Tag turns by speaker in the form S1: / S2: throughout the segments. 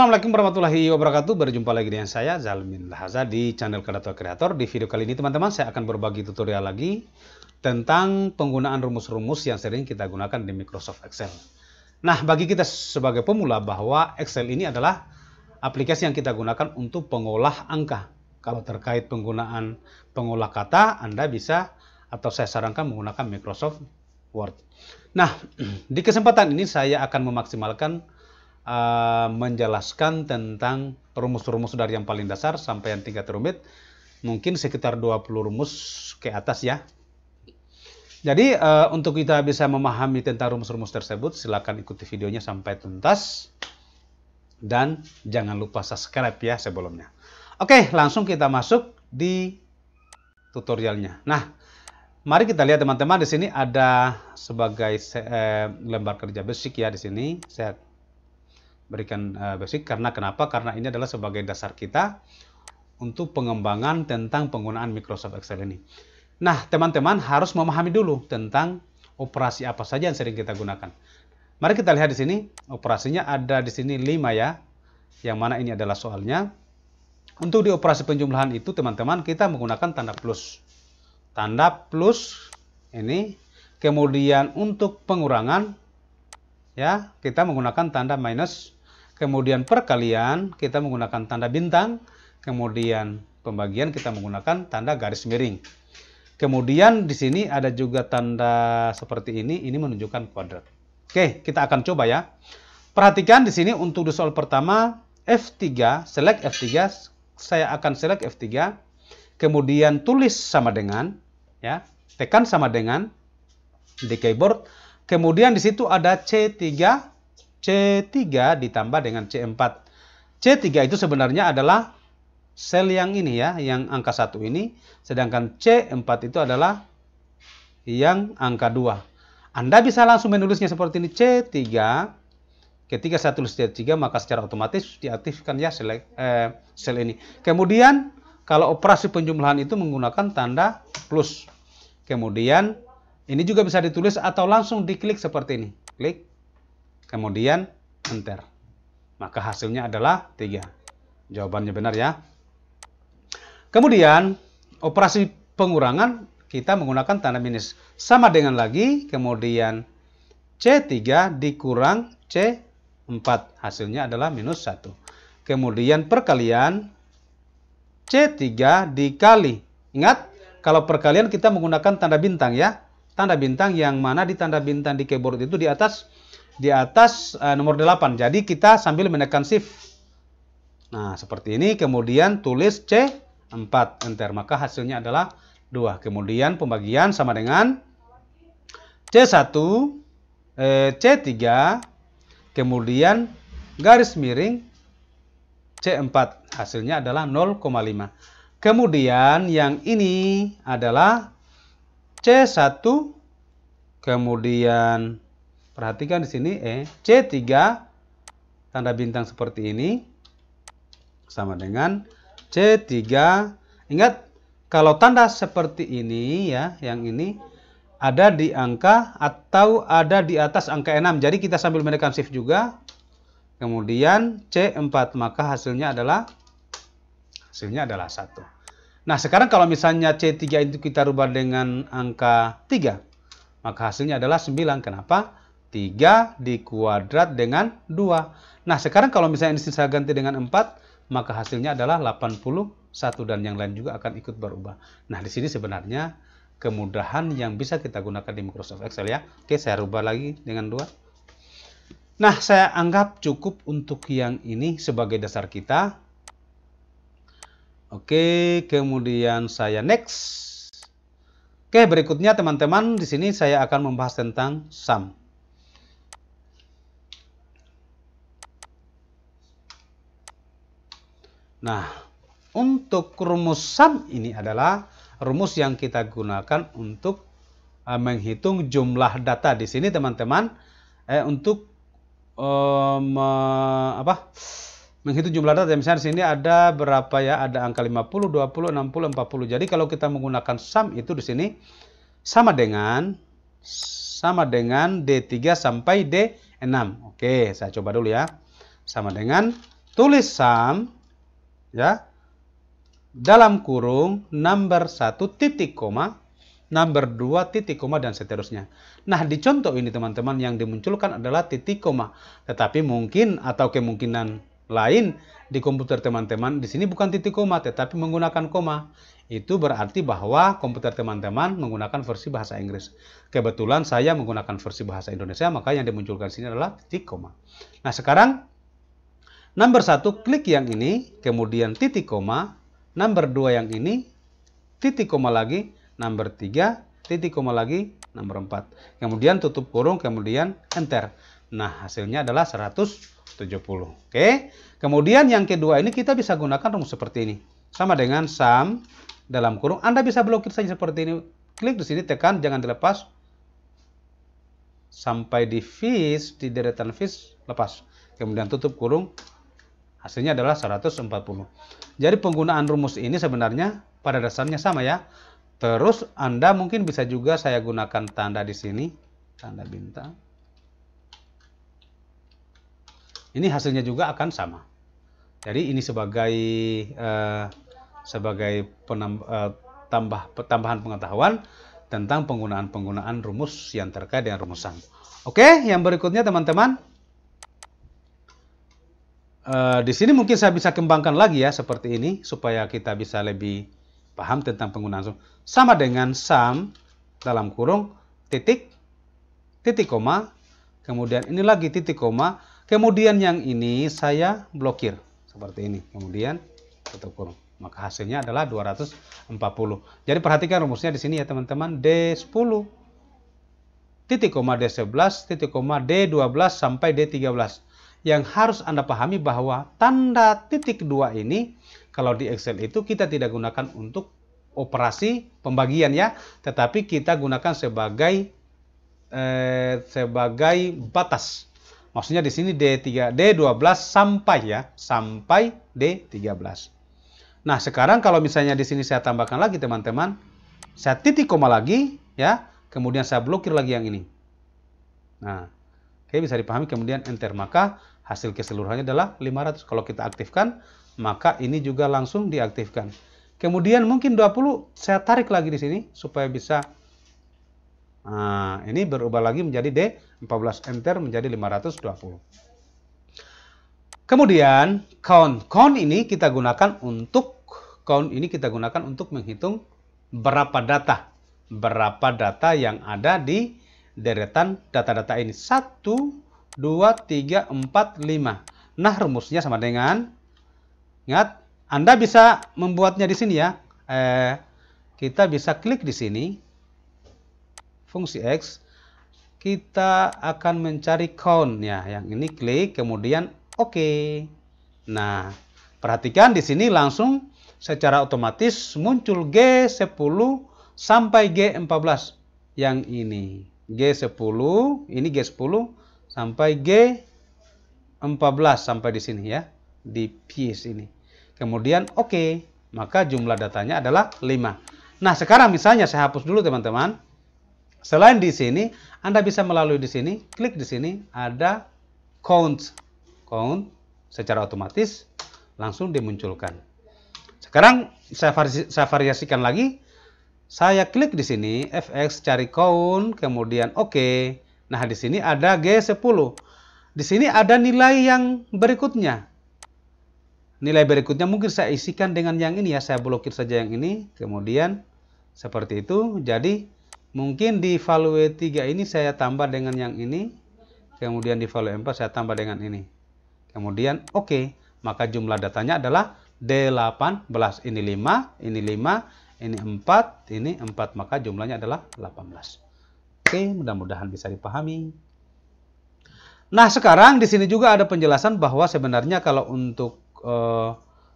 S1: Assalamualaikum warahmatullahi wabarakatuh. Berjumpa lagi dengan saya Zalmin Lahaza di channel Kadatua Kreator. Di video kali ini teman-teman saya akan berbagi tutorial lagi tentang penggunaan rumus-rumus yang sering kita gunakan di Microsoft Excel. Nah, bagi kita sebagai pemula bahwa Excel ini adalah aplikasi yang kita gunakan untuk pengolah angka. Kalau terkait penggunaan pengolah kata, Anda bisa atau saya sarankan menggunakan Microsoft Word. Nah, di kesempatan ini saya akan memaksimalkan menjelaskan tentang rumus-rumus dari yang paling dasar sampai yang tingkat rumit, mungkin sekitar 20 rumus ke atas ya. Jadi untuk kita bisa memahami tentang rumus-rumus tersebut, silakan ikuti videonya sampai tuntas dan jangan lupa subscribe ya sebelumnya. Oke, langsung kita masuk di tutorialnya. Nah, mari kita lihat teman-teman, di sini ada sebagai lembar kerja basic ya. Di sini saya berikan basic karena kenapa? Karena ini adalah sebagai dasar kita untuk pengembangan tentang penggunaan Microsoft Excel ini. Nah, teman-teman harus memahami dulu tentang operasi apa saja yang sering kita gunakan. Mari kita lihat di sini, operasinya ada di sini 5 ya, yang mana ini adalah soalnya. Untuk di operasi penjumlahan itu teman-teman kita menggunakan tanda plus. Tanda plus ini, kemudian untuk pengurangan ya kita menggunakan tanda minus. Kemudian perkalian kita menggunakan tanda bintang, kemudian pembagian kita menggunakan tanda garis miring. Kemudian di sini ada juga tanda seperti ini menunjukkan kuadrat. Oke, kita akan coba ya. Perhatikan di sini untuk di soal pertama F3, select F3, saya akan select F3, kemudian tulis sama dengan ya, tekan sama dengan di keyboard. Kemudian di situ ada C3 ditambah dengan C4. C3 itu sebenarnya adalah sel yang ini ya, yang angka 1 ini. Sedangkan C4 itu adalah yang angka 2. Anda bisa langsung menulisnya seperti ini, C3. Ketika saya tulis C3, maka secara otomatis diaktifkan ya sel ini. Kemudian, kalau operasi penjumlahan itu menggunakan tanda plus. Kemudian, ini juga bisa ditulis atau langsung diklik seperti ini. Klik. Kemudian enter. Maka hasilnya adalah 3. Jawabannya benar ya. Kemudian operasi pengurangan kita menggunakan tanda minus. Sama dengan lagi, kemudian C3 dikurang C4. Hasilnya adalah minus 1. Kemudian perkalian C3 dikali. Ingat, kalau perkalian kita menggunakan tanda bintang ya. Tanda bintang yang mana di tanda bintang di keyboard itu di atas nomor 8. Jadi kita sambil menekan shift. Nah, seperti ini. Kemudian tulis C4, enter. Maka hasilnya adalah 2. Kemudian pembagian sama dengan C1, C3, kemudian garis miring C4. Hasilnya adalah 0,5. Kemudian yang ini adalah C1, kemudian perhatikan di sini C3 tanda bintang seperti ini sama dengan C3. Ingat, kalau tanda seperti ini ya, yang ini ada di angka atau ada di atas angka 6. Jadi kita sambil menekan shift juga. Kemudian C4, maka hasilnya adalah 1. Nah, sekarang kalau misalnya C3 itu kita rubah dengan angka 3, maka hasilnya adalah 9. Kenapa? 3 dikuadrat dengan 2. Nah, sekarang kalau misalnya ini saya ganti dengan 4, maka hasilnya adalah 81 dan yang lain juga akan ikut berubah. Nah, di sini sebenarnya kemudahan yang bisa kita gunakan di Microsoft Excel ya. Oke, saya rubah lagi dengan 2. Nah, saya anggap cukup untuk yang ini sebagai dasar kita. Oke, kemudian saya next. Oke, berikutnya teman-teman, di sini saya akan membahas tentang sum. Nah, untuk rumus sum ini adalah rumus yang kita gunakan untuk menghitung jumlah data. Di sini teman-teman untuk menghitung jumlah data. Misalnya di sini ada berapa ya? Ada angka 50, 20, 60, 40. Jadi kalau kita menggunakan sum itu di sini sama dengan D3 sampai D6. Oke, saya coba dulu ya. Sama dengan tulis sum, ya, dalam kurung number 1 titik koma, number 2 titik koma, dan seterusnya. Nah, di contoh ini teman-teman yang dimunculkan adalah titik koma. Tetapi mungkin atau kemungkinan lain di komputer teman-teman di sini bukan titik koma tetapi menggunakan koma. Itu berarti bahwa komputer teman-teman menggunakan versi bahasa Inggris. Kebetulan saya menggunakan versi bahasa Indonesia, maka yang dimunculkan di sini adalah titik koma. Nah, sekarang number 1 klik yang ini, kemudian titik koma, number 2 yang ini, titik koma lagi, number 3, titik koma lagi, number 4. Kemudian tutup kurung, kemudian enter. Nah, hasilnya adalah 170. Oke. Kemudian yang kedua ini kita bisa gunakan rumus seperti ini. Sama dengan sum dalam kurung. Anda bisa blokir saja seperti ini. Klik di sini, tekan, jangan dilepas. Sampai di fish, di deretan fish, lepas. Kemudian tutup kurung. Hasilnya adalah 140. Jadi penggunaan rumus ini sebenarnya pada dasarnya sama ya. Terus Anda mungkin bisa juga saya gunakan tanda di sini, tanda bintang. Ini hasilnya juga akan sama. Jadi ini sebagai tambahan pengetahuan tentang penggunaan rumus yang terkait dengan rumusan. Oke, yang berikutnya teman-teman. Di sini mungkin saya bisa kembangkan lagi ya seperti ini supaya kita bisa lebih paham tentang penggunaan sum. Sama dengan sum dalam kurung titik koma, kemudian ini lagi titik koma, kemudian yang ini saya blokir seperti ini, kemudian tutup kurung. Maka hasilnya adalah 240. Jadi perhatikan rumusnya di sini ya teman-teman, D10 titik koma D11 titik koma D12 sampai D13. Yang harus Anda pahami bahwa tanda titik 2 ini kalau di Excel itu kita tidak gunakan untuk operasi pembagian ya, tetapi kita gunakan sebagai batas. Maksudnya di sini D12 sampai ya, sampai D13. Nah, sekarang kalau misalnya di sini saya tambahkan lagi teman-teman, saya titik koma lagi ya, kemudian saya blokir lagi yang ini. Nah, oke, bisa dipahami, kemudian enter, maka hasil keseluruhannya adalah 500. Kalau kita aktifkan, maka ini juga langsung diaktifkan. Kemudian mungkin 20 saya tarik lagi di sini supaya bisa. Nah, ini berubah lagi menjadi D14, enter menjadi 520. Kemudian count. Count ini kita gunakan untuk menghitung berapa data yang ada di deretan data-data ini. 1, 2, 3, 4, 5. Nah, rumusnya sama dengan, ingat, Anda bisa membuatnya di sini ya. Kita bisa klik di sini, fungsi X, kita akan mencari count ya. Yang ini klik, kemudian oke. Nah, perhatikan di sini langsung secara otomatis muncul G10 sampai G14. Yang ini G10, ini G10 sampai G14 sampai di sini ya, di piece ini. Kemudian oke, maka jumlah datanya adalah 5. Nah, sekarang misalnya saya hapus dulu teman-teman. Selain di sini, Anda bisa melalui di sini, klik di sini ada count. Count secara otomatis langsung dimunculkan. Sekarang saya variasikan lagi. Saya klik di sini, FX, cari count, kemudian oke. Nah, di sini ada G10. Di sini ada nilai yang berikutnya. Nilai berikutnya mungkin saya isikan dengan yang ini ya. Saya blokir saja yang ini. Kemudian seperti itu. Jadi mungkin di value 3 ini saya tambah dengan yang ini. Kemudian di value 4 saya tambah dengan ini. Kemudian oke. Maka jumlah datanya adalah D18. Ini 5, ini 5. Ini 4, ini 4, maka jumlahnya adalah 18. Oke, mudah-mudahan bisa dipahami. Nah, sekarang di sini juga ada penjelasan bahwa sebenarnya kalau untuk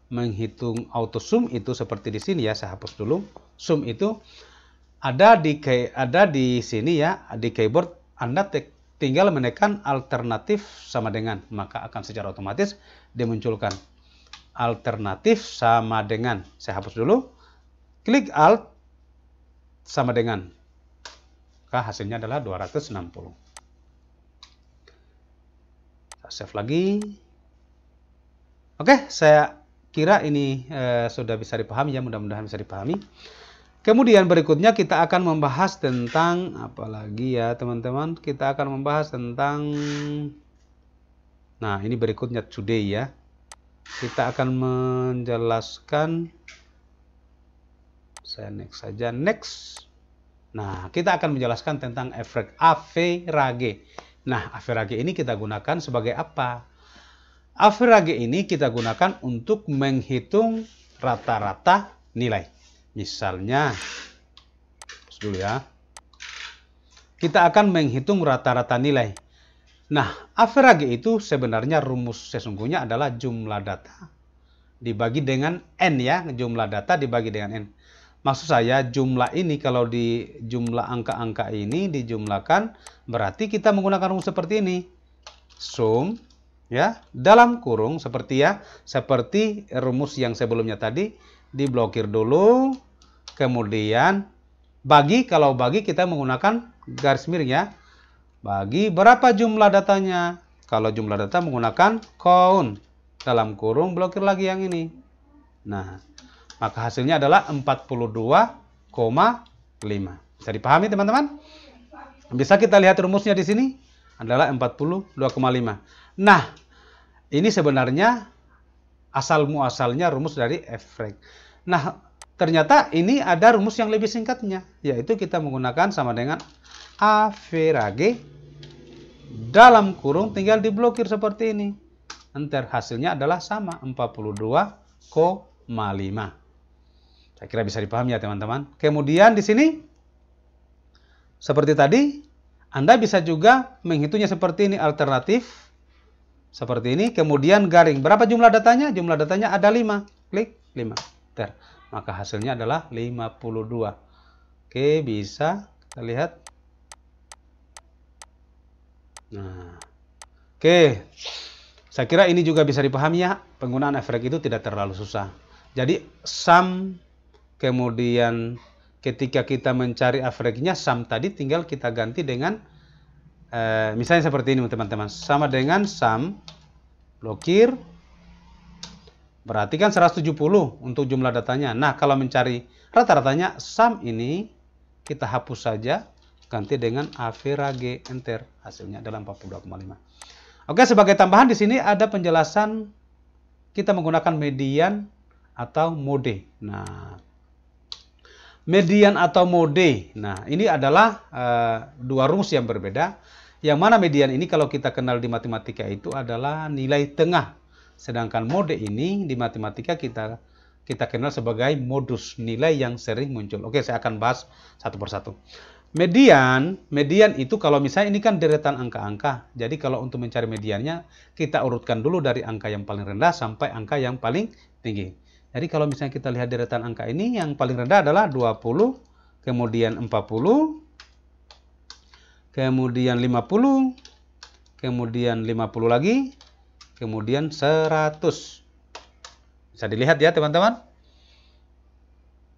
S1: menghitung auto sum itu seperti di sini ya, saya hapus dulu. Sum itu ada di sini ya, di keyboard Anda tinggal menekan alternatif sama dengan, maka akan secara otomatis dimunculkan alternatif sama dengan. Saya hapus dulu. Klik Alt sama dengan, maka hasilnya adalah 260. Saya save lagi. Oke, saya kira ini sudah bisa dipahami ya, mudah-mudahan bisa dipahami. Kemudian berikutnya kita akan membahas tentang apa lagi ya teman-teman? Kita akan membahas tentang, nah ini berikutnya today ya. Kita akan menjelaskan, saya next saja, next. Nah, kita akan menjelaskan tentang efek average. Nah, average ini kita gunakan sebagai apa? Average ini kita gunakan untuk menghitung rata-rata nilai. Misalnya, dulu ya, kita akan menghitung rata-rata nilai. Nah, average itu sebenarnya rumus sesungguhnya adalah jumlah data dibagi dengan N ya, jumlah data dibagi dengan N. Maksud saya jumlah ini kalau di jumlah angka-angka ini dijumlahkan, berarti kita menggunakan rumus seperti ini. Sum ya, dalam kurung seperti rumus yang sebelumnya tadi, diblokir dulu, kemudian bagi, kalau bagi kita menggunakan garis miring ya. Bagi berapa jumlah datanya? Kalau jumlah data menggunakan count, dalam kurung blokir lagi yang ini. Nah, maka hasilnya adalah 42,5. Bisa dipahami teman-teman? Bisa kita lihat rumusnya di sini adalah 42,5. Nah, ini sebenarnya asal muasalnya rumus dari average. Nah, ternyata ini ada rumus yang lebih singkatnya, yaitu kita menggunakan sama dengan average dalam kurung tinggal diblokir seperti ini. Enter, hasilnya adalah sama 42,5. Saya kira bisa dipahami ya teman-teman. Kemudian di sini seperti tadi, Anda bisa juga menghitungnya seperti ini, alternatif seperti ini, kemudian garing. Berapa jumlah datanya? Jumlah datanya ada 5. Klik 5. Enter. Maka hasilnya adalah 52. Oke, bisa kita lihat. Nah, oke. Saya kira ini juga bisa dipahami ya. Penggunaan average itu tidak terlalu susah. Jadi sum, kemudian ketika kita mencari average-nya, sum tadi tinggal kita ganti dengan misalnya seperti ini teman-teman. Sama dengan sum, blokir, berarti kan 170 untuk jumlah datanya. Nah, kalau mencari rata-ratanya, sum ini kita hapus saja, ganti dengan average, enter. Hasilnya adalah 42,5. Oke, sebagai tambahan di sini ada penjelasan kita menggunakan median atau mode. Nah, median atau mode. Nah, ini adalah dua rumus yang berbeda. Yang mana median ini kalau kita kenal di matematika itu adalah nilai tengah. Sedangkan mode ini di matematika kita kenal sebagai modus, nilai yang sering muncul. Oke, saya akan bahas satu persatu. Median itu kalau misalnya ini kan deretan angka-angka. Jadi kalau untuk mencari mediannya, kita urutkan dulu dari angka yang paling rendah sampai angka yang paling tinggi. Jadi kalau misalnya kita lihat deretan angka ini, yang paling rendah adalah 20, kemudian 40, kemudian 50, kemudian 50 lagi, kemudian 100. Bisa dilihat ya teman-teman.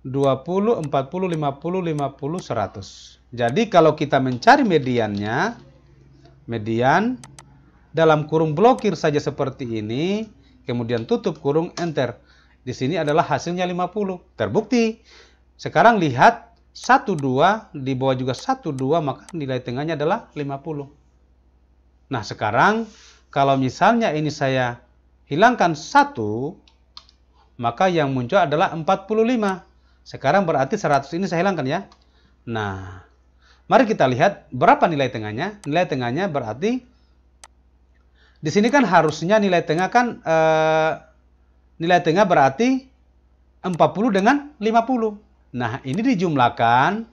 S1: 20, 40, 50, 50, 100. Jadi kalau kita mencari mediannya, median dalam kurung blokir saja seperti ini, kemudian tutup kurung, enter. Di sini adalah hasilnya 50. Terbukti. Sekarang lihat 1, 2, di bawah juga 1, 2, maka nilai tengahnya adalah 50. Nah, sekarang kalau misalnya ini saya hilangkan 1, maka yang muncul adalah 45. Sekarang berarti 100 ini saya hilangkan ya. Nah, mari kita lihat berapa nilai tengahnya. Nilai tengahnya berarti di sini kan harusnya nilai tengah kan nilai tengah berarti 40 dengan 50. Nah, ini dijumlahkan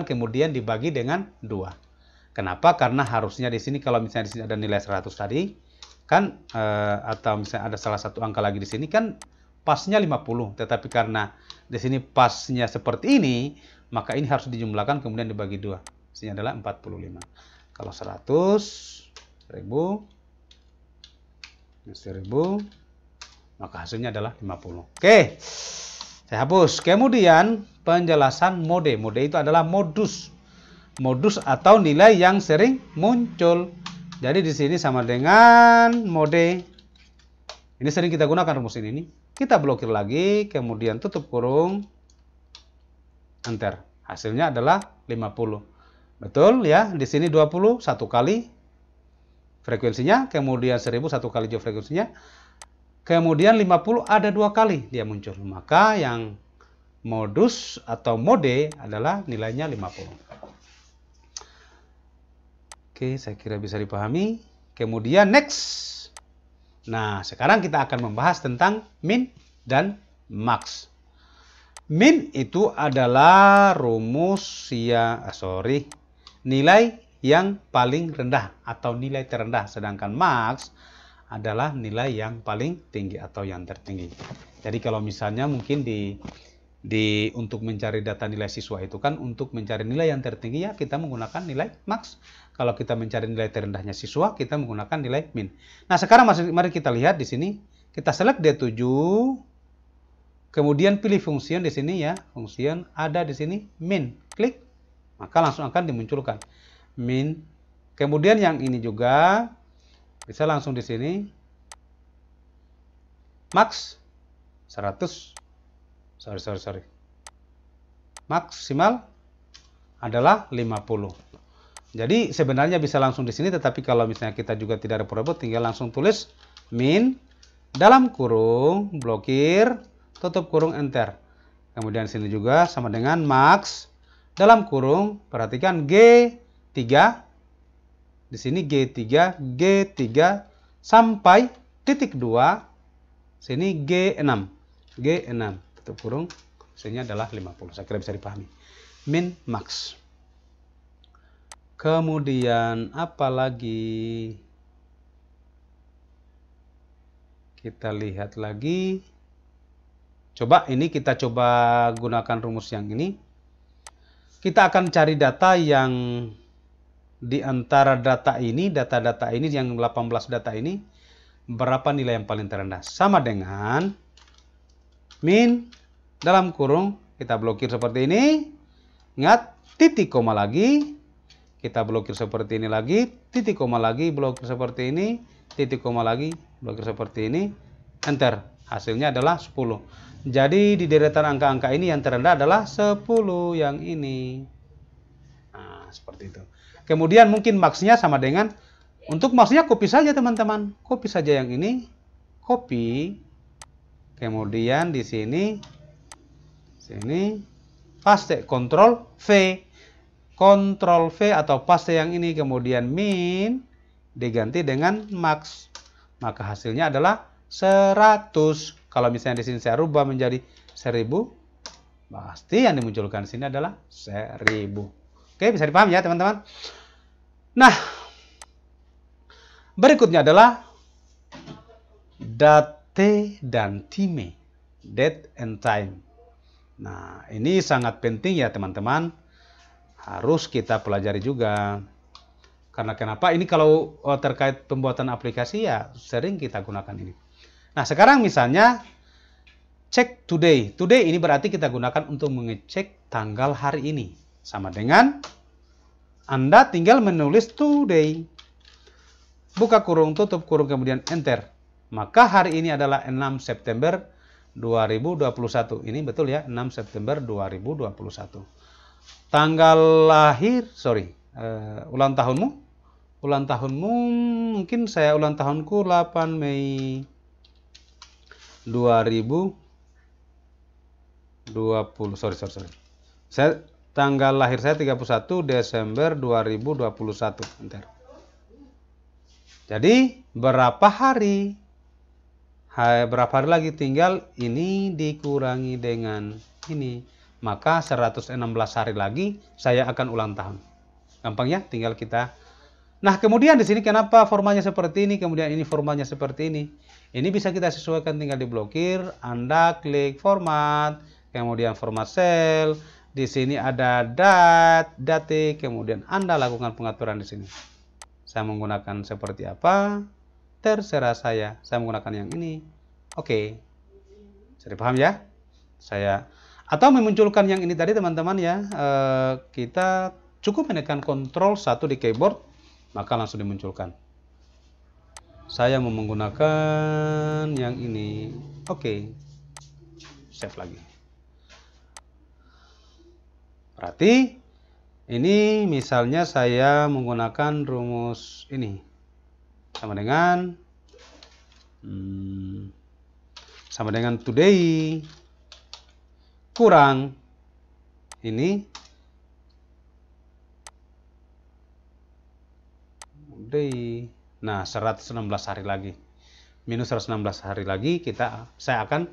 S1: kemudian dibagi dengan 2. Kenapa? Karena harusnya di sini kalau misalnya di sini ada nilai 100 tadi kan atau misalnya ada salah satu angka lagi di sini kan pasnya 50, tetapi karena di sini pasnya seperti ini, maka ini harus dijumlahkan kemudian dibagi 2. Hasilnya adalah 45. Kalau 100, 1000, maka hasilnya adalah 50. Oke, saya hapus. Kemudian penjelasan mode. Mode itu adalah modus. Modus atau nilai yang sering muncul. Jadi di sini sama dengan mode. Ini sering kita gunakan rumus ini. Kita blokir lagi, kemudian tutup kurung, enter. Hasilnya adalah 50. Betul ya, di sini 20 satu kali frekuensinya, kemudian 1000 satu kali juga frekuensinya, kemudian 50 ada 2 kali dia muncul. Maka yang modus atau mode adalah nilainya 50. Oke, saya kira bisa dipahami. Kemudian next. Nah, sekarang kita akan membahas tentang min dan max. Min itu adalah rumus nilai yang paling rendah atau nilai terendah, sedangkan max adalah nilai yang paling tinggi atau yang tertinggi. Jadi kalau misalnya mungkin untuk mencari data nilai siswa itu kan untuk mencari nilai yang tertinggi ya kita menggunakan nilai max. Kalau kita mencari nilai terendahnya siswa kita menggunakan nilai min. Nah, sekarang mari kita lihat di sini. Kita select D7. Kemudian pilih function di sini ya. Function ada di sini min. Klik. Maka langsung akan dimunculkan min. Kemudian yang ini juga bisa langsung di sini max 100. Sorry. Maksimal adalah 50. Jadi sebenarnya bisa langsung di sini, tetapi kalau misalnya kita juga tidak repot-repot, tinggal langsung tulis min dalam kurung blokir tutup kurung enter. Kemudian sini juga sama dengan max dalam kurung, perhatikan G3 di sini G3 sampai titik 2 sini G6 tutup kurung, hasilnya adalah 50. Saya kira bisa dipahami. Min max. Kemudian apa lagi? Kita lihat lagi. Coba ini kita coba gunakan rumus yang ini. Kita akan cari data yang di antara data ini yang 18 data ini berapa nilai yang paling terendah. Sama dengan min dalam kurung kita blokir seperti ini. Ingat titik koma lagi. Kita blokir seperti ini lagi, titik koma lagi, blokir seperti ini, titik koma lagi, blokir seperti ini, enter. Hasilnya adalah 10. Jadi di deretan angka-angka ini yang terendah adalah 10 yang ini. Nah, seperti itu. Kemudian mungkin max-nya sama dengan, untuk max-nya copy saja teman-teman. Copy saja yang ini, copy. Kemudian di sini, paste, Ctrl V. Ctrl V atau paste yang ini, kemudian min diganti dengan max. Maka hasilnya adalah 100. Kalau misalnya di sini saya rubah menjadi 1000, pasti yang dimunculkan di sini adalah 1000. Oke, bisa dipahami ya teman-teman. Nah, berikutnya adalah date dan time. Date and time. Nah, ini sangat penting ya teman-teman. Harus kita pelajari juga. Karena kenapa? Ini kalau terkait pembuatan aplikasi ya sering kita gunakan ini. Nah, sekarang misalnya check today. Today ini berarti kita gunakan untuk mengecek tanggal hari ini. Sama dengan Anda tinggal menulis today. Buka kurung, tutup kurung, kemudian enter. Maka hari ini adalah 6 September 2021. Ini betul ya, 6 September 2021. Tanggal lahir, ulang tahunmu? Ulang tahunmu mungkin saya ulang tahunku 8 Mei 2020. Saya tanggal lahir saya 31 Desember 2021. Bentar. Jadi berapa hari? Berapa hari lagi tinggal ini dikurangi dengan ini. Maka 116 hari lagi saya akan ulang tahun. Gampang ya, tinggal kita. Nah, kemudian di sini kenapa formanya seperti ini, kemudian ini formanya seperti ini. Ini bisa kita sesuaikan, tinggal diblokir. Anda klik format, kemudian format cell. Di sini ada date, kemudian Anda lakukan pengaturan di sini. Saya menggunakan seperti apa? Terserah saya. Saya menggunakan yang ini. Oke. Jadi paham ya? Atau memunculkan yang ini tadi teman-teman ya, kita cukup menekan Ctrl 1 di keyboard, maka langsung dimunculkan. Saya mau menggunakan yang ini. Oke. Save lagi. Berarti ini misalnya saya menggunakan rumus ini sama dengan today kurang ini day. Nah, 116 hari lagi. Minus 116 hari lagi saya akan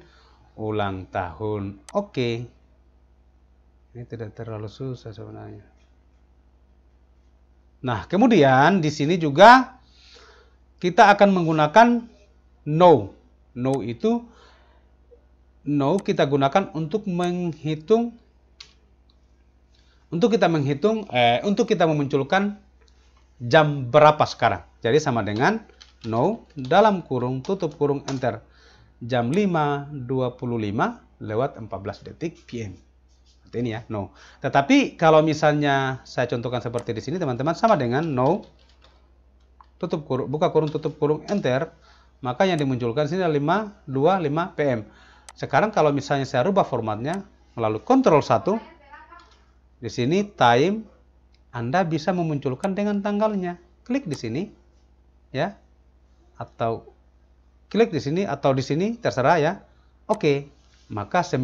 S1: ulang tahun. Oke. Ini tidak terlalu susah sebenarnya. Nah, kemudian di sini juga kita akan menggunakan no. No kita gunakan untuk kita memunculkan jam berapa sekarang. Jadi sama dengan no dalam kurung tutup kurung enter jam 5.25 lewat 14 detik PM. Seperti ini ya, no. Tetapi kalau misalnya saya contohkan seperti di sini teman-teman, sama dengan no tutup kurung, buka kurung tutup kurung enter, maka yang dimunculkan sini adalah 5.25 PM. Sekarang kalau misalnya saya rubah formatnya melalui Ctrl 1, di sini time, Anda bisa memunculkan dengan tanggalnya. Klik di sini, ya, atau klik di sini atau di sini terserah ya. Oke, maka 6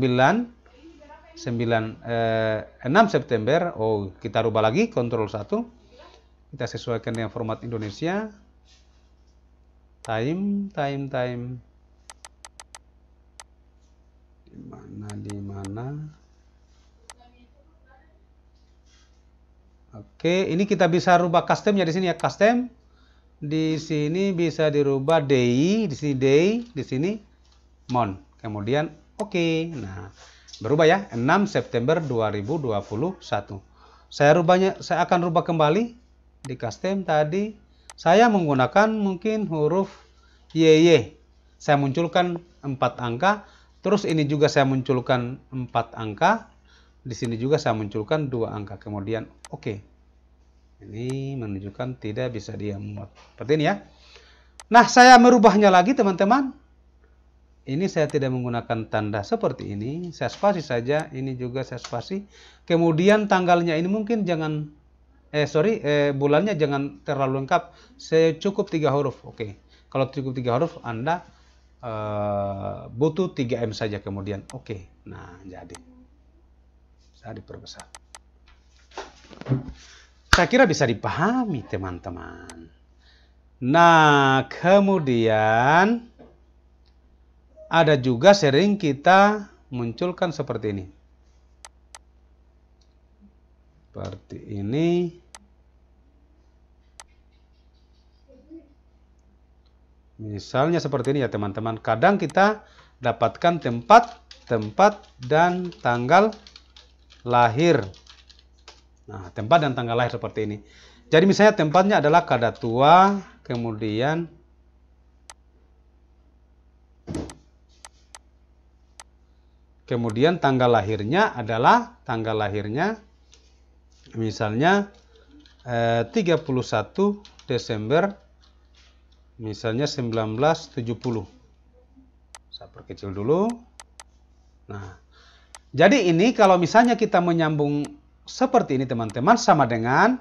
S1: September. Oh, kita rubah lagi Ctrl 1. Kita sesuaikan dengan format Indonesia. Time. Di mana? Oke, ini kita bisa rubah customnya di sini ya, custom. Di sini bisa dirubah day, di sini day, di sini month. Kemudian oke. Nah, berubah ya, 6 September 2021. Saya akan rubah kembali di custom tadi. Saya menggunakan mungkin huruf YY. Saya munculkan 4 angka, terus ini juga saya munculkan 4 angka. Di sini juga saya munculkan 2 angka, kemudian oke. Ini menunjukkan tidak bisa dimuat. Seperti ini ya. Nah, saya merubahnya lagi teman-teman. Ini saya tidak menggunakan tanda seperti ini. Saya spasi saja, ini juga saya spasi. Kemudian tanggalnya ini mungkin jangan, bulannya jangan terlalu lengkap. Saya cukup 3 huruf, oke. Kalau cukup 3 huruf, Anda butuh 3M saja kemudian, oke. Nah, jadi. Saya diperbesar. Saya kira bisa dipahami teman-teman. Nah, kemudian ada juga sering kita munculkan seperti ini. Seperti ini. Misalnya seperti ini ya teman-teman. Kadang kita dapatkan tempat dan tanggal lahir. Nah, tempat dan tanggal lahir seperti ini. Jadi misalnya tempatnya adalah Kadatua, kemudian tanggal lahirnya adalah misalnya 31 Desember misalnya 1970. Saya perkecil dulu. Nah, jadi ini kalau misalnya kita menyambung seperti ini teman-teman, sama dengan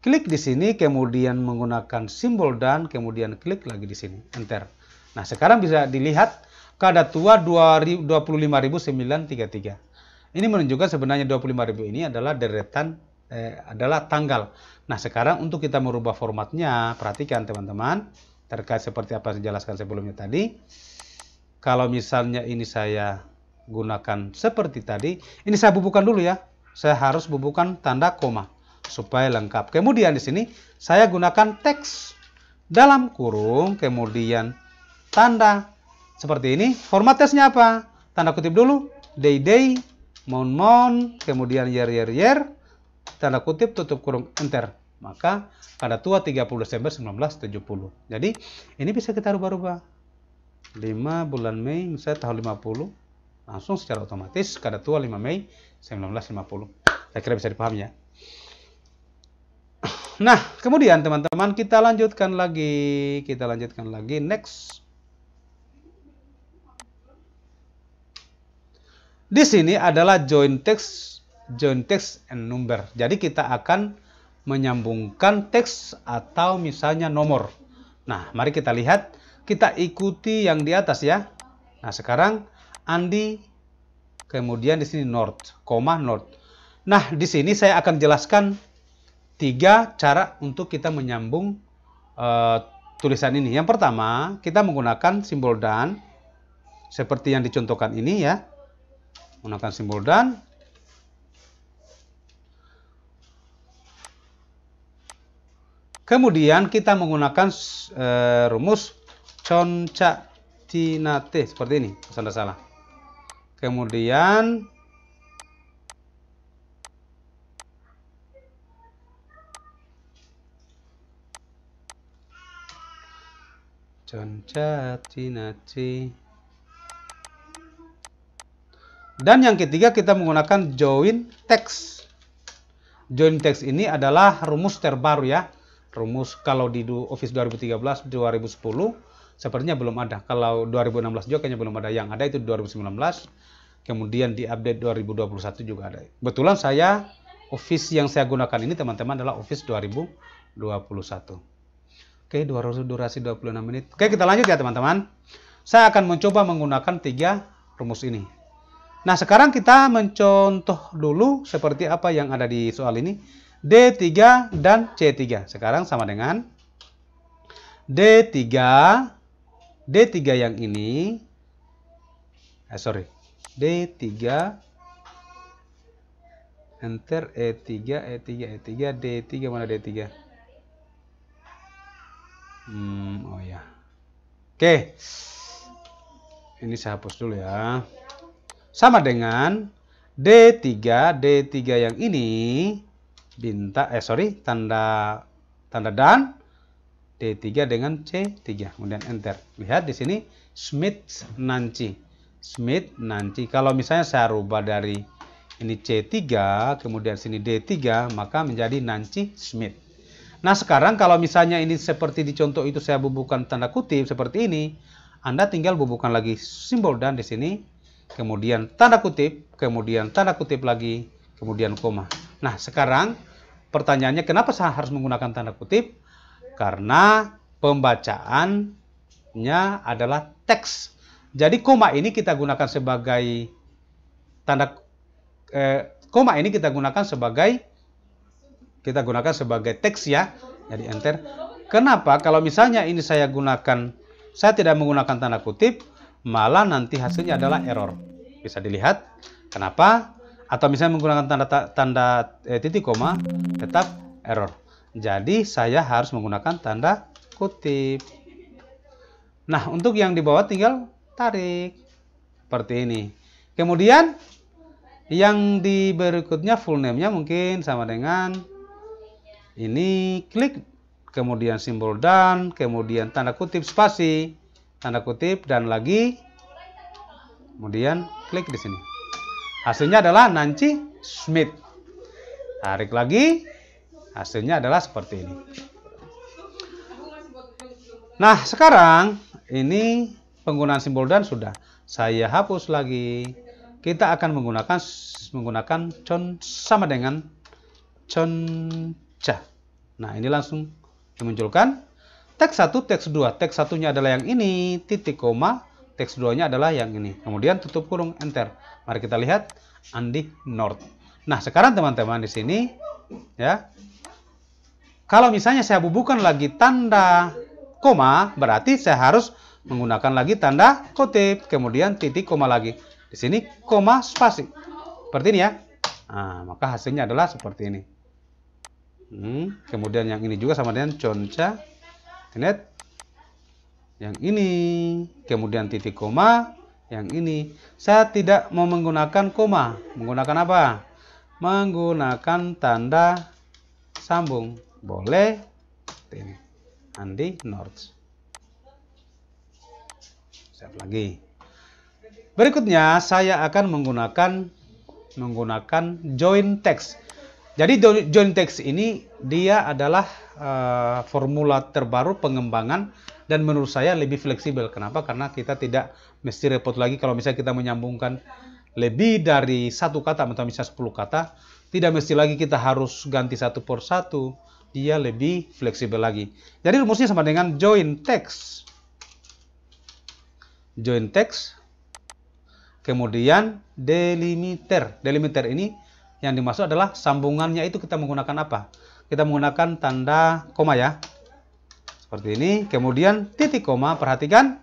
S1: klik di sini, kemudian menggunakan simbol dan, kemudian klik lagi di sini, enter. Nah, sekarang bisa dilihat Kadatua 25.933. Ini menunjukkan sebenarnya 25.000 ini adalah deretan, adalah tanggal. Nah, sekarang untuk kita merubah formatnya, perhatikan teman-teman, terkait seperti apa saya jelaskan sebelumnya tadi. Kalau misalnya ini saya gunakan seperti tadi, ini saya bubuhkan dulu ya. Saya harus bubuhkan tanda koma supaya lengkap. Kemudian di sini saya gunakan teks dalam kurung, kemudian tanda seperti ini. Format teksnya apa? Tanda kutip dulu, day, month, kemudian year, tanda kutip tutup kurung enter. Maka Kadatua 30 Desember 1970. Jadi ini bisa kita rubah-rubah. 5 bulan Mei misalnya tahun 50. Langsung secara otomatis Kadatua 5 Mei 1950. Saya kira bisa dipahami ya. Nah, kemudian teman-teman kita lanjutkan lagi. Next. Di sini adalah join text and number. Jadi kita akan menyambungkan teks atau misalnya nomor. Nah, mari kita lihat, kita ikuti yang di atas ya. Nah, sekarang Andi, kemudian di sini North, koma North. Nah, di sini saya akan jelaskan 3 cara untuk kita menyambung tulisan ini. Yang pertama, kita menggunakan simbol dan, seperti yang dicontohkan ini ya. Menggunakan simbol dan. Kemudian kita menggunakan rumus conca tinate seperti ini, salah. Kemudian conca tinate. Dan yang ketiga kita menggunakan join text. Join text ini adalah rumus terbaru ya. Rumus kalau di Office 2013, 2010 sepertinya belum ada. Kalau 2016 juga kayaknya belum ada. Yang ada itu 2019. Kemudian di update 2021 juga ada. Kebetulan saya Office yang saya gunakan ini teman-teman adalah Office 2021. Oke, durasi 26 menit. Oke, kita lanjut ya teman-teman. Saya akan mencoba menggunakan 3 rumus ini. Nah, sekarang kita mencontoh dulu seperti apa yang ada di soal ini. D3 dan C3. Sekarang sama dengan D3 yang ini. D3 enter E3, D3 mana D3? Oh ya. Oke. Ini saya hapus dulu ya. Sama dengan D3 yang ini tanda dan D3 dengan C3. Kemudian enter. Lihat di sini Smith Nancy. Kalau misalnya saya rubah dari ini C3 kemudian sini D3 maka menjadi Nancy Smith. Nah, sekarang kalau misalnya ini seperti di contoh itu saya bubuhkan tanda kutip seperti ini, Anda tinggal bubuhkan lagi simbol dan di sini. Kemudian tanda kutip lagi, kemudian koma. Nah, sekarang pertanyaannya kenapa saya harus menggunakan tanda kutip? Karena pembacaannya adalah teks. Jadi koma ini kita gunakan sebagai teks ya. Jadi enter. Kenapa? Kalau misalnya ini saya tidak menggunakan tanda kutip, malah nanti hasilnya adalah error. Bisa dilihat kenapa? Atau misalnya menggunakan tanda titik koma tetap error. Jadi saya harus menggunakan tanda kutip. Nah, untuk yang di bawah tinggal tarik seperti ini. Kemudian yang di berikutnya full name-nya mungkin sama dengan ini, klik kemudian simbol dan, kemudian tanda kutip spasi, tanda kutip dan lagi, kemudian klik di sini. Hasilnya adalah Nancy Smith. Tarik lagi, hasilnya adalah seperti ini. Nah, sekarang ini penggunaan simbol dan sudah. Saya hapus lagi. Kita akan menggunakan sama dengan conca. Nah, ini langsung dimunculkan. Teks 1, teks 2. Teks 1-nya adalah yang ini, titik koma. Teks 2-nya adalah yang ini. Kemudian tutup kurung, enter. Mari kita lihat Andi North. Nah, sekarang teman-teman di sini ya. Kalau misalnya saya bubuhkan lagi tanda koma, berarti saya harus menggunakan lagi tanda kutip, kemudian titik koma lagi. Di sini koma spasi. Seperti ini ya. Nah, maka hasilnya adalah seperti ini. Kemudian yang ini juga sama dengan conca. Lihat. Yang ini, kemudian titik koma, yang ini. Saya tidak mau menggunakan koma. Menggunakan apa? Menggunakan tanda sambung. Boleh. Ini. Andi North. Save lagi. Berikutnya saya akan menggunakan join text. Jadi join text ini dia adalah formula terbaru pengembangan dan menurut saya lebih fleksibel. Kenapa? Karena kita tidak mesti repot lagi kalau misalnya kita menyambungkan lebih dari satu kata atau misalnya 10 kata, tidak mesti lagi kita harus ganti satu per satu. Dia lebih fleksibel lagi. Jadi rumusnya sama dengan join text. Join text, kemudian delimiter. Delimiter ini yang dimaksud adalah sambungannya itu kita menggunakan apa? Kita menggunakan tanda koma ya. Seperti ini. Kemudian titik koma, perhatikan.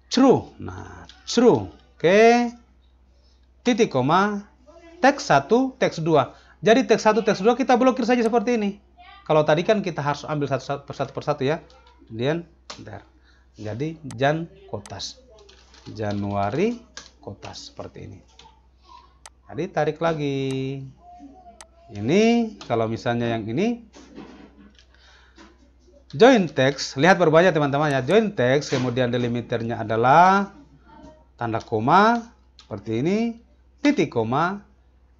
S1: True. Nah, true. Oke. Titik koma. Teks 1, teks 2. Jadi teks 1, teks 2 kita blokir saja seperti ini. Kalau tadi kan kita harus ambil satu persatu ya. Kemudian, bentar. Jadi, Jan Kotas. Januari Kotas. Seperti ini. Jadi tarik lagi. Ini kalau misalnya yang ini join text, lihat berbahaya teman-teman ya. Join text, kemudian delimiternya adalah tanda koma seperti ini, titik koma,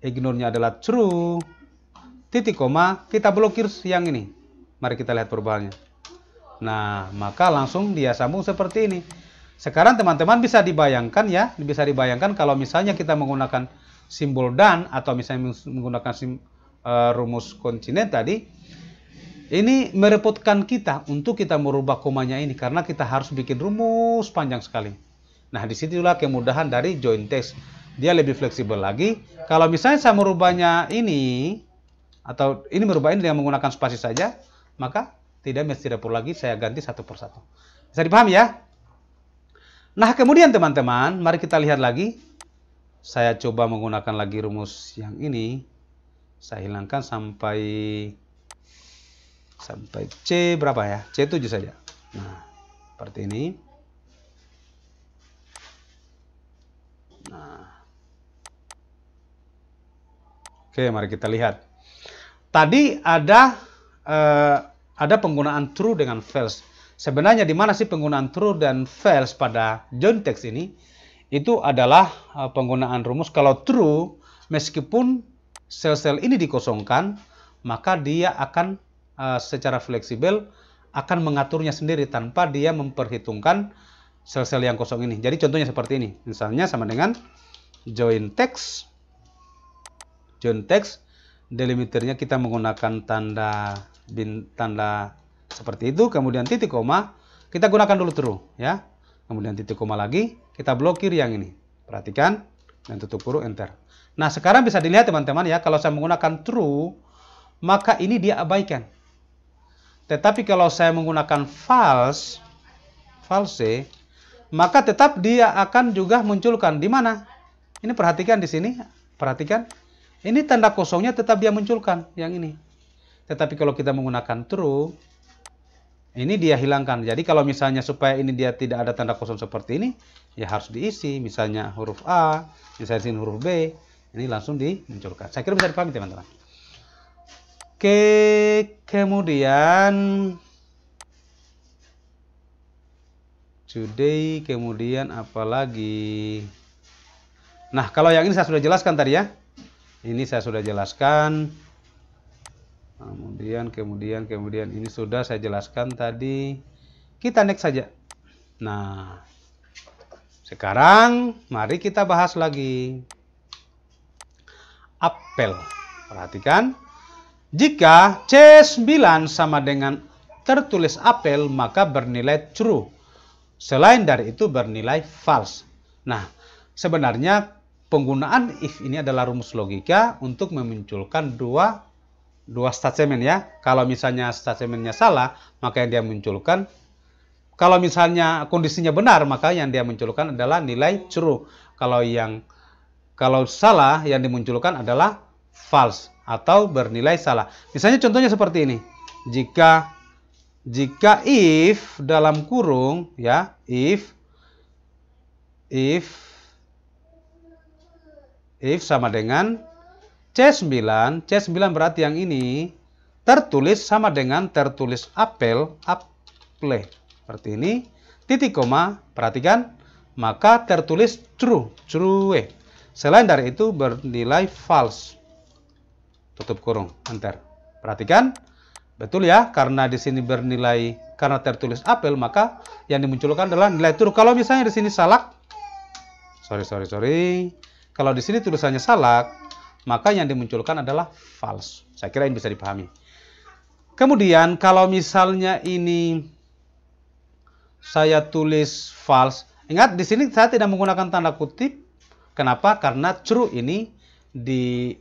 S1: ignore-nya adalah true, titik koma, kita blokir yang ini. Mari kita lihat perubahannya. Nah, maka langsung dia sambung seperti ini. Sekarang teman-teman bisa dibayangkan ya, bisa dibayangkan kalau misalnya kita menggunakan simbol dan atau misalnya menggunakan rumus kontinen tadi, ini merepotkan kita untuk kita merubah komanya ini karena kita harus bikin rumus panjang sekali. Nah, disitulah kemudahan dari join text. Dia lebih fleksibel lagi. Kalau misalnya saya merubahnya ini atau ini merubah ini dengan menggunakan spasi saja, maka tidak mesti repot lagi saya ganti satu persatu. Bisa dipahami ya? Nah, kemudian teman-teman, mari kita lihat lagi. Saya coba menggunakan lagi rumus yang ini. Saya hilangkan sampai C berapa ya? C7 saja. Nah, seperti ini. Nah. Oke, mari kita lihat. Tadi ada penggunaan true dengan false. Sebenarnya di mana sih penggunaan true dan false pada join text ini? Itu adalah penggunaan rumus kalau true, meskipun sel-sel ini dikosongkan, maka dia akan secara fleksibel akan mengaturnya sendiri tanpa dia memperhitungkan sel-sel yang kosong ini. Jadi contohnya seperti ini. Misalnya sama dengan join text. Join text, delimiternya kita menggunakan tanda seperti itu, kemudian titik koma, kita gunakan dulu true ya. Kemudian titik koma lagi, kita blokir yang ini. Perhatikan, dan tutup kurung, enter. Nah, sekarang bisa dilihat teman-teman ya, kalau saya menggunakan true, maka ini dia abaikan. Tetapi kalau saya menggunakan false, maka tetap dia akan juga munculkan. Di mana? Ini perhatikan di sini, perhatikan. Ini tanda kosongnya tetap dia munculkan, yang ini. Tetapi kalau kita menggunakan true, ini dia hilangkan. Jadi kalau misalnya supaya ini dia tidak ada tanda kosong seperti ini, ya harus diisi. Misalnya huruf A, misalnya sini huruf B, ini langsung dimunculkan. Saya kira bisa dipahami teman-teman. Oke, kemudian today, kemudian apa lagi? Nah, kalau yang ini saya sudah jelaskan tadi ya. Ini saya sudah jelaskan. Kemudian ini sudah saya jelaskan tadi. Kita next saja. Nah, sekarang mari kita bahas lagi. Apel. Perhatikan. Jika C9 sama dengan tertulis apel, maka bernilai true. Selain dari itu bernilai false. Nah, sebenarnya penggunaan if ini adalah rumus logika untuk memunculkan dua statement ya. Kalau misalnya statementnya salah, maka yang dia munculkan. Kalau misalnya kondisinya benar, maka yang dia munculkan adalah nilai true. Kalau salah, yang dimunculkan adalah false atau bernilai salah. Misalnya contohnya seperti ini. Jika if dalam kurung ya, if sama dengan C9 berarti yang ini tertulis sama dengan tertulis apel, seperti ini, titik koma, perhatikan, maka tertulis true. Selain dari itu bernilai false. tutup kurung, enter. Perhatikan, betul ya, karena di sini bernilai, karena tertulis apel, maka yang dimunculkan adalah nilai true. Kalau misalnya di sini salak, sorry, kalau di sini tulisannya salak, maka yang dimunculkan adalah false. Saya kira ini bisa dipahami. Kemudian kalau misalnya ini saya tulis false, ingat di sini saya tidak menggunakan tanda kutip. Kenapa? Karena true ini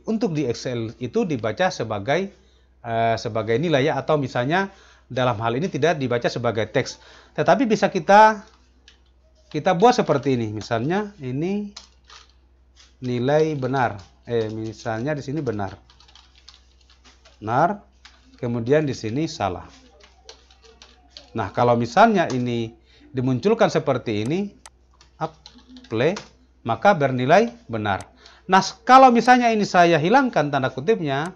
S1: untuk di Excel itu dibaca sebagai nilai ya, atau misalnya dalam hal ini tidak dibaca sebagai teks. Tetapi bisa kita buat seperti ini. Misalnya ini nilai benar. Misalnya di sini benar. Benar. Kemudian di sini salah. Nah, kalau misalnya ini dimunculkan seperti ini, play, maka bernilai benar. Nah, kalau misalnya ini saya hilangkan tanda kutipnya,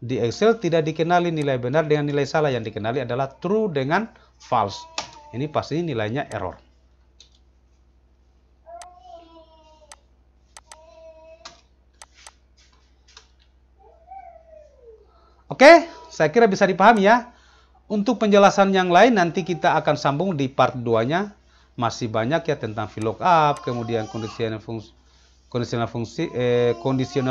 S1: di Excel tidak dikenali nilai benar dengan nilai salah, yang dikenali adalah true dengan false. Ini pasti nilainya error. Oke, saya kira bisa dipahami ya. Untuk penjelasan yang lain nanti kita akan sambung di part 2-nya. Masih banyak ya tentang VLOOKUP, kemudian conditional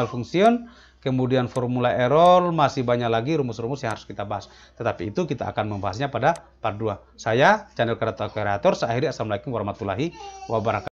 S1: function, kemudian formula error, masih banyak lagi rumus-rumus yang harus kita bahas. Tetapi itu kita akan membahasnya pada part 2. Saya, channel Kreator, saya akhiri. Assalamualaikum warahmatullahi wabarakatuh.